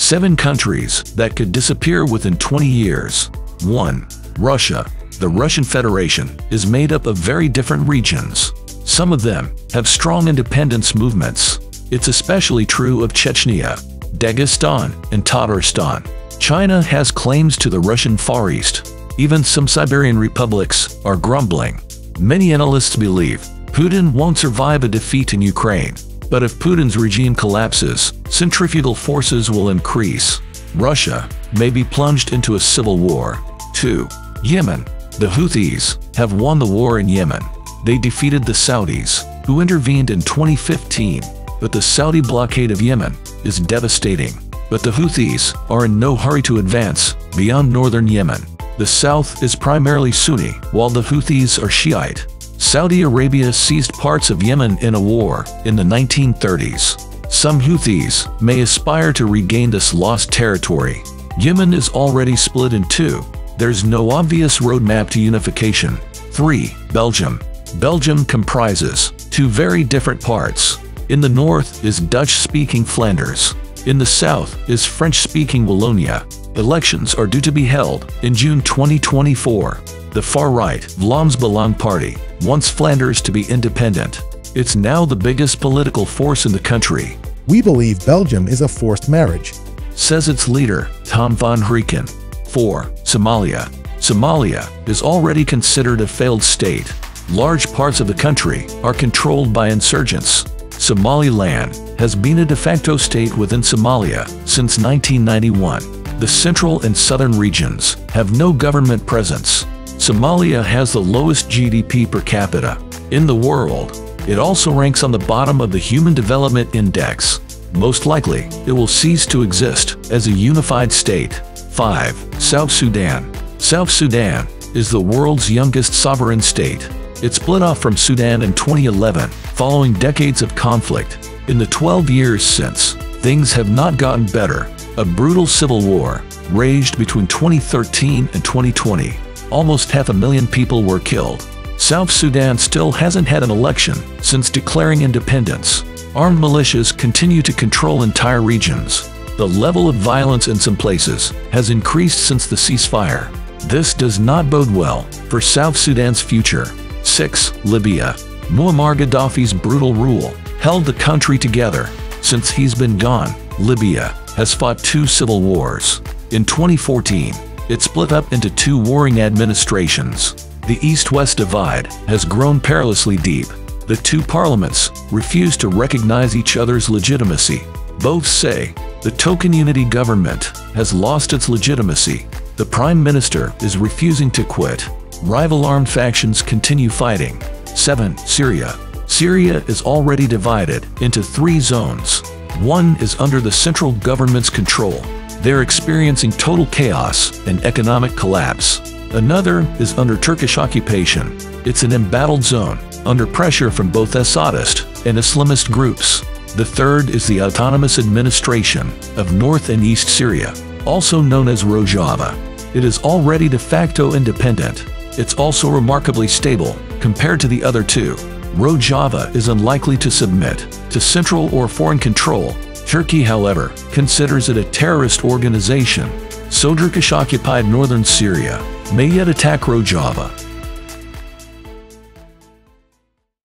7 countries that could disappear within 20 years. 1. Russia. The Russian Federation is made up of very different regions. Some of them have strong independence movements. It's especially true of Chechnya, Dagestan, and Tatarstan. China has claims to the Russian Far East. Even some Siberian republics are grumbling. Many analysts believe Putin won't survive a defeat in Ukraine. But if Putin's regime collapses, centrifugal forces will increase. Russia may be plunged into a civil war. 2. Yemen. The Houthis have won the war in Yemen. They defeated the Saudis, who intervened in 2015. But the Saudi blockade of Yemen is devastating. But the Houthis are in no hurry to advance beyond northern Yemen. The south is primarily Sunni, while the Houthis are Shiite. Saudi Arabia seized parts of Yemen in a war in the 1930s. Some Houthis may aspire to regain this lost territory. Yemen is already split in two. There's no obvious roadmap to unification. 3. Belgium. Belgium comprises 2 very different parts. In the north is Dutch-speaking Flanders. In the south is French-speaking Wallonia. Elections are due to be held in June 2024. The far-right Vlaams Belang Party wants Flanders to be independent. It's now the biggest political force in the country. We believe Belgium is a forced marriage, says its leader, Tom van Grieken. 4. Somalia. Somalia is already considered a failed state. Large parts of the country are controlled by insurgents. Somaliland has been a de facto state within Somalia since 1991. The central and southern regions have no government presence. Somalia has the lowest GDP per capita in the world. It also ranks on the bottom of the Human Development Index. Most likely, it will cease to exist as a unified state. 5. South Sudan. South Sudan is the world's youngest sovereign state. It split off from Sudan in 2011, following decades of conflict. In the 12 years since, things have not gotten better. A brutal civil war raged between 2013 and 2020. Almost 500,000 people were killed. South Sudan still hasn't had an election since declaring independence. Armed militias continue to control entire regions. The level of violence in some places has increased since the ceasefire. This does not bode well for South Sudan's future. 6. Libya. Muammar Gaddafi's brutal rule held the country together. Since he's been gone, Libya has fought 2 civil wars. In 2014, it split up into 2 warring administrations. The East-West divide has grown perilously deep. The 2 parliaments refuse to recognize each other's legitimacy. Both say the token unity government has lost its legitimacy. The prime minister is refusing to quit. Rival armed factions continue fighting. 7. Syria. Syria is already divided into 3 zones. One is under the central government's control. They're experiencing total chaos and economic collapse. Another is under Turkish occupation. It's an embattled zone, under pressure from both Assadist and Islamist groups. The third is the Autonomous Administration of North and East Syria, also known as Rojava. It is already de facto independent. It's also remarkably stable compared to the other 2. Rojava is unlikely to submit to central or foreign control. Turkey, however, considers it a terrorist organization. So Turkish-occupied northern Syria may yet attack Rojava.